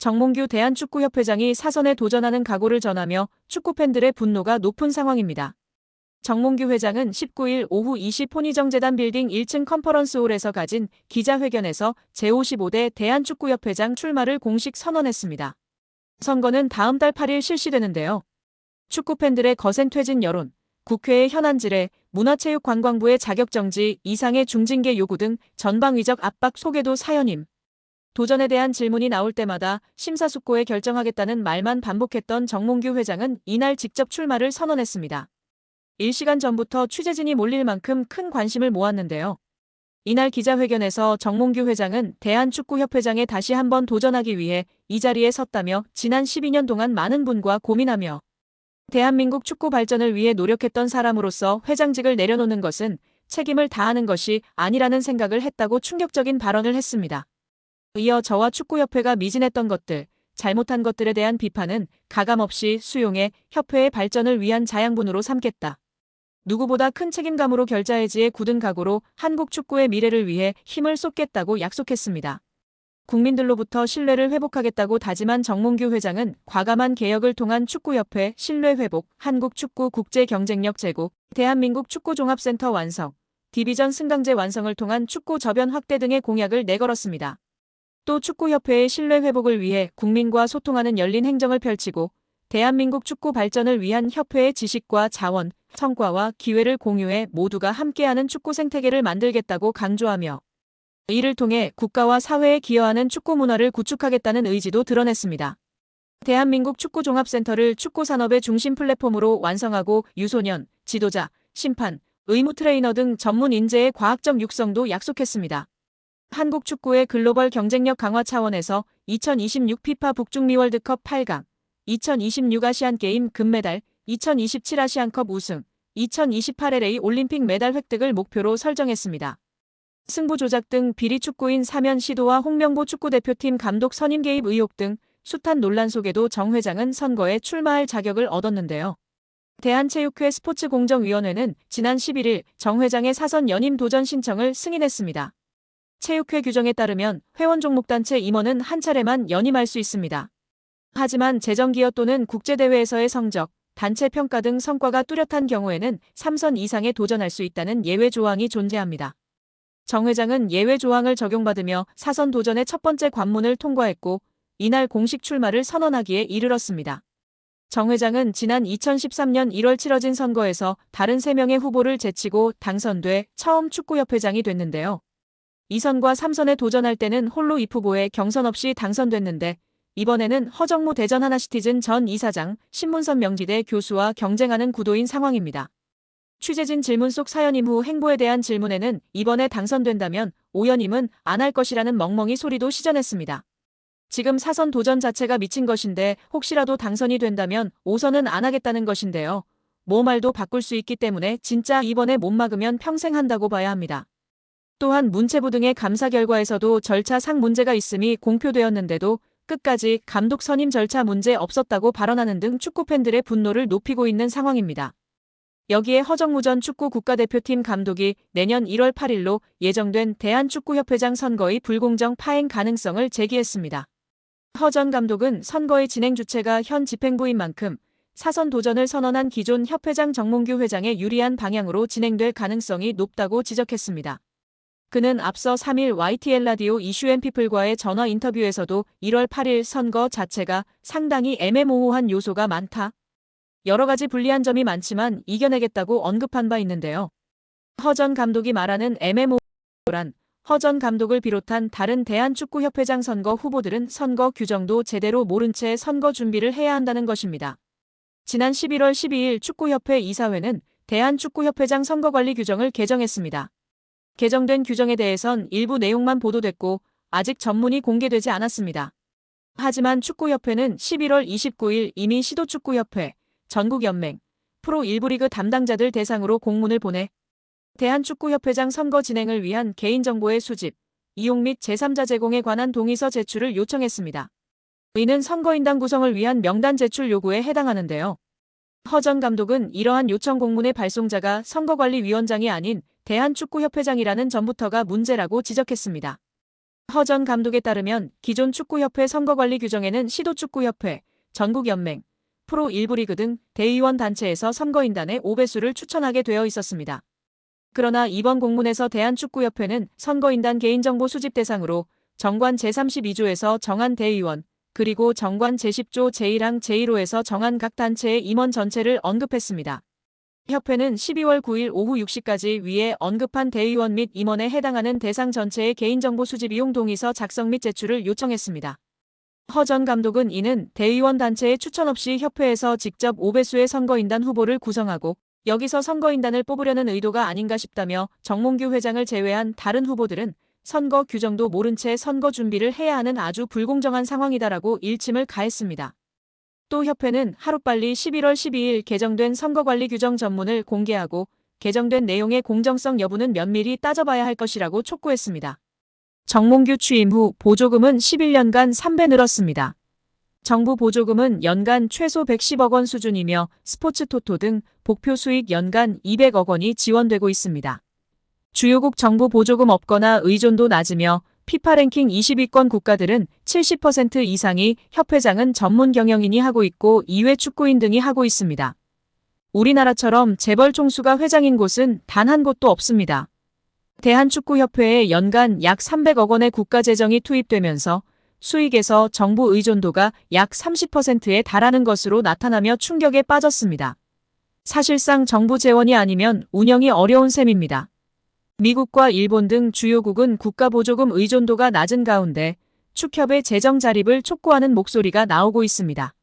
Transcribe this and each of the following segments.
정몽규 대한축구협회장이 사선에 도전하는 각오를 전하며 축구팬들의 분노가 높은 상황입니다. 정몽규 회장은 19일 오후 20분 혼의정재단 빌딩 1층 컨퍼런스홀에서 가진 기자회견에서 제55대 대한축구협회장 출마를 공식 선언했습니다. 선거는 다음 달 8일 실시되는데요. 축구팬들의 거센 퇴진 여론, 국회의 현안질에 문화체육관광부의 자격정지 이상의 중징계 요구 등 전방위적 압박 소개도 사연임. 도전에 대한 질문이 나올 때마다 심사숙고해 결정하겠다는 말만 반복했던 정몽규 회장은 이날 직접 출마를 선언했습니다. 1시간 전부터 취재진이 몰릴 만큼 큰 관심을 모았는데요. 이날 기자회견에서 정몽규 회장은 대한축구협회장에 다시 한번 도전하기 위해 이 자리에 섰다며 지난 12년 동안 많은 분과 고민하며 대한민국 축구 발전을 위해 노력했던 사람으로서 회장직을 내려놓는 것은 책임을 다하는 것이 아니라는 생각을 했다고 충격적인 발언을 했습니다. 이어 저와 축구협회가 미진했던 것들, 잘못한 것들에 대한 비판은 가감없이 수용해 협회의 발전을 위한 자양분으로 삼겠다. 누구보다 큰 책임감으로 결자해지에 굳은 각오로 한국 축구의 미래를 위해 힘을 쏟겠다고 약속했습니다. 국민들로부터 신뢰를 회복하겠다고 다짐한 정몽규 회장은 과감한 개혁을 통한 축구협회 신뢰 회복, 한국 축구 국제 경쟁력 제고, 대한민국 축구 종합센터 완성, 디비전 승강제 완성을 통한 축구 저변 확대 등의 공약을 내걸었습니다. 또 축구협회의 신뢰 회복을 위해 국민과 소통하는 열린 행정을 펼치고 대한민국 축구 발전을 위한 협회의 지식과 자원, 성과와 기회를 공유해 모두가 함께하는 축구 생태계를 만들겠다고 강조하며 이를 통해 국가와 사회에 기여하는 축구 문화를 구축하겠다는 의지도 드러냈습니다. 대한민국 축구 종합센터를 축구 산업의 중심 플랫폼으로 완성하고 유소년, 지도자, 심판, 의무 트레이너 등 전문 인재의 과학적 육성도 약속했습니다. 한국 축구의 글로벌 경쟁력 강화 차원에서 2026 피파 북중미 월드컵 8강, 2026 아시안게임 금메달, 2027 아시안컵 우승, 2028 LA 올림픽 메달 획득을 목표로 설정했습니다. 승부 조작 등 비리 축구인 사면 시도와 홍명보 축구대표팀 감독 선임 개입 의혹 등 숱한 논란 속에도 정 회장은 선거에 출마할 자격을 얻었는데요. 대한체육회 스포츠공정위원회는 지난 11일 정 회장의 사선 연임 도전 신청을 승인했습니다. 체육회 규정에 따르면 회원 종목단체 임원은 한 차례만 연임할 수 있습니다. 하지만 재정기여 또는 국제대회에서의 성적, 단체 평가 등 성과가 뚜렷한 경우에는 3선 이상에 도전할 수 있다는 예외 조항이 존재합니다. 정 회장은 예외 조항을 적용받으며 사선 도전의 첫 번째 관문을 통과했고 이날 공식 출마를 선언하기에 이르렀습니다. 정 회장은 지난 2013년 1월 치러진 선거에서 다른 3명의 후보를 제치고 당선돼 처음 축구협회장이 됐는데요. 2선과 3선에 도전할 때는 홀로 입후보에 경선 없이 당선됐는데 이번에는 허정무 대전 하나시티즌 전 이사장, 신문선 명지대 교수와 경쟁하는 구도인 상황입니다. 취재진 질문 속 사연임 후 행보에 대한 질문에는 이번에 당선된다면 오연임은 안 할 것이라는 멍멍이 소리도 시전했습니다. 지금 사선 도전 자체가 미친 것인데 혹시라도 당선이 된다면 5선은 안 하겠다는 것인데요. 뭐 말도 바꿀 수 있기 때문에 진짜 이번에 못 막으면 평생 한다고 봐야 합니다. 또한 문체부 등의 감사 결과에서도 절차상 문제가 있음이 공표되었는데도 끝까지 감독 선임 절차 문제 없었다고 발언하는 등 축구팬들의 분노를 높이고 있는 상황입니다. 여기에 허정무 전 축구 국가대표팀 감독이 내년 1월 8일로 예정된 대한축구협회장 선거의 불공정 파행 가능성을 제기했습니다. 허 전 감독은 선거의 진행 주체가 현 집행부인 만큼 사선 도전을 선언한 기존 협회장 정몽규 회장에 유리한 방향으로 진행될 가능성이 높다고 지적했습니다. 그는 앞서 3일 YTN 라디오 이슈앤피플과의 전화 인터뷰에서도 1월 8일 선거 자체가 상당히 애매모호한 요소가 많다. 여러 가지 불리한 점이 많지만 이겨내겠다고 언급한 바 있는데요. 허 전 감독이 말하는 애매모호란 허 전 감독을 비롯한 다른 대한축구협회장 선거 후보들은 선거 규정도 제대로 모른 채 선거 준비를 해야 한다는 것입니다. 지난 11월 12일 축구협회 이사회는 대한축구협회장 선거관리 규정을 개정했습니다. 개정된 규정에 대해선 일부 내용만 보도됐고 아직 전문이 공개되지 않았습니다. 하지만 축구협회는 11월 29일 이미 시도축구협회, 전국연맹, 프로 1부 리그 담당자들 대상으로 공문을 보내 대한축구협회장 선거 진행을 위한 개인정보의 수집, 이용 및 제3자 제공에 관한 동의서 제출을 요청했습니다. 이는 선거인단 구성을 위한 명단 제출 요구에 해당하는데요. 허 전 감독은 이러한 요청 공문의 발송자가 선거관리위원장이 아닌 대한축구협회장이라는 점부터가 문제라고 지적했습니다. 허 전 감독에 따르면 기존 축구협회 선거관리 규정에는 시도축구협회, 전국연맹, 프로 1부 리그 등 대의원 단체에서 선거인단의 5배수를 추천하게 되어 있었습니다. 그러나 이번 공문에서 대한축구협회는 선거인단 개인정보 수집 대상으로 정관 제32조에서 정한 대의원, 그리고 정관 제10조 제1항 제1호에서 정한 각 단체의 임원 전체를 언급했습니다. 협회는 12월 9일 오후 6시까지 위에 언급한 대의원 및 임원에 해당하는 대상 전체의 개인정보 수집 이용 동의서 작성 및 제출을 요청했습니다. 허 전 감독은 이는 대의원 단체의 추천 없이 협회에서 직접 5배수의 선거인단 후보를 구성하고 여기서 선거인단을 뽑으려는 의도가 아닌가 싶다며 정몽규 회장을 제외한 다른 후보들은 선거 규정도 모른 채 선거 준비를 해야 하는 아주 불공정한 상황이다라고 일침을 가했습니다. 또 협회는 하루빨리 11월 12일 개정된 선거관리 규정 전문을 공개하고 개정된 내용의 공정성 여부는 면밀히 따져봐야 할 것이라고 촉구했습니다. 정몽규 취임 후 보조금은 11년간 3배 늘었습니다. 정부 보조금은 연간 최소 110억 원 수준이며 스포츠 토토 등 복표 수익 연간 200억 원이 지원되고 있습니다. 주요국 정부 보조금 없거나 의존도 낮으며 피파 랭킹 20위권 국가들은 70% 이상이 협회장은 전문 경영인이 하고 있고 이외 축구인 등이 하고 있습니다. 우리나라처럼 재벌 총수가 회장인 곳은 단 한 곳도 없습니다. 대한축구협회에 연간 약 300억 원의 국가재정이 투입되면서 수익에서 정부 의존도가 약 30%에 달하는 것으로 나타나며 충격에 빠졌습니다. 사실상 정부 재원이 아니면 운영이 어려운 셈입니다. 미국과 일본 등 주요국은 국가보조금 의존도가 낮은 가운데 축협의 재정 자립을 촉구하는 목소리가 나오고 있습니다.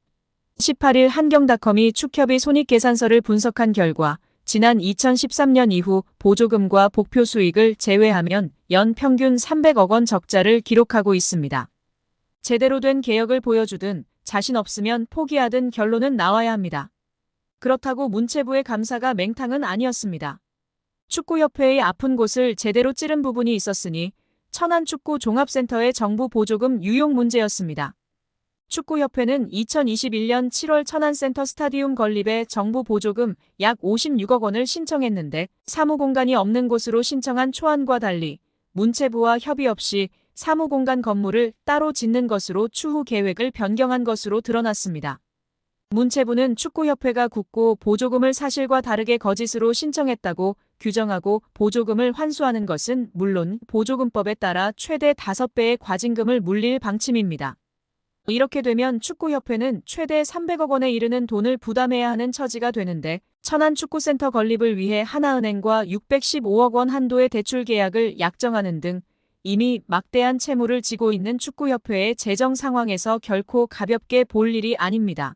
18일 한경닷컴이 축협의 손익계산서를 분석한 결과 지난 2013년 이후 보조금과 복표 수익을 제외하면 연 평균 300억 원 적자를 기록하고 있습니다. 제대로 된 개혁을 보여주든 자신 없으면 포기하든 결론은 나와야 합니다. 그렇다고 문체부의 감사가 맹탕은 아니었습니다. 축구협회의 아픈 곳을 제대로 찌른 부분이 있었으니 천안축구종합센터의 정부 보조금 유용 문제였습니다. 축구협회는 2021년 7월 천안센터 스타디움 건립에 정부 보조금 약 56억 원을 신청했는데 사무공간이 없는 곳으로 신청한 초안과 달리 문체부와 협의 없이 사무공간 건물을 따로 짓는 것으로 추후 계획을 변경한 것으로 드러났습니다. 문체부는 축구협회가 굳고 보조금을 사실과 다르게 거짓으로 신청했다고 규정하고 보조금을 환수하는 것은 물론 보조금법에 따라 최대 5배의 과징금을 물릴 방침입니다. 이렇게 되면 축구협회는 최대 300억 원에 이르는 돈을 부담해야 하는 처지가 되는데 천안축구센터 건립을 위해 하나은행과 615억 원 한도의 대출 계약을 약정하는 등 이미 막대한 채무를 지고 있는 축구협회의 재정 상황에서 결코 가볍게 볼 일이 아닙니다.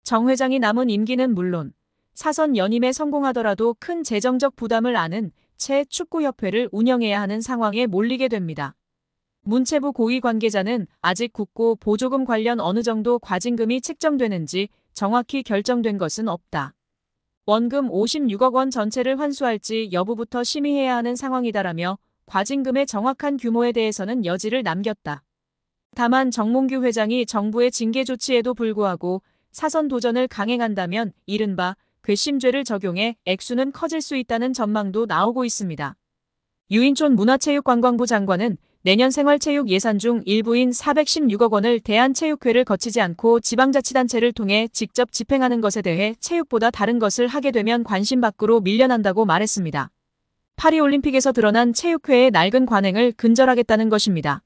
정 회장이 남은 임기는 물론 사선 연임에 성공하더라도 큰 재정적 부담을 안은 채 축구협회를 운영해야 하는 상황에 몰리게 됩니다. 문체부 고위 관계자는 아직 굳고 보조금 관련 어느 정도 과징금이 책정되는지 정확히 결정된 것은 없다. 원금 56억 원 전체를 환수할지 여부부터 심의해야 하는 상황이다라며 과징금의 정확한 규모에 대해서는 여지를 남겼다. 다만 정몽규 회장이 정부의 징계 조치에도 불구하고 사선 도전을 강행한다면 이른바 괘씸죄를 적용해 액수는 커질 수 있다는 전망도 나오고 있습니다. 유인촌 문화체육관광부 장관은 내년 생활체육 예산 중 일부인 416억 원을 대한체육회를 거치지 않고 지방자치단체를 통해 직접 집행하는 것에 대해 체육보다 다른 것을 하게 되면 관심 밖으로 밀려난다고 말했습니다. 파리올림픽에서 드러난 체육회의 낡은 관행을 근절하겠다는 것입니다.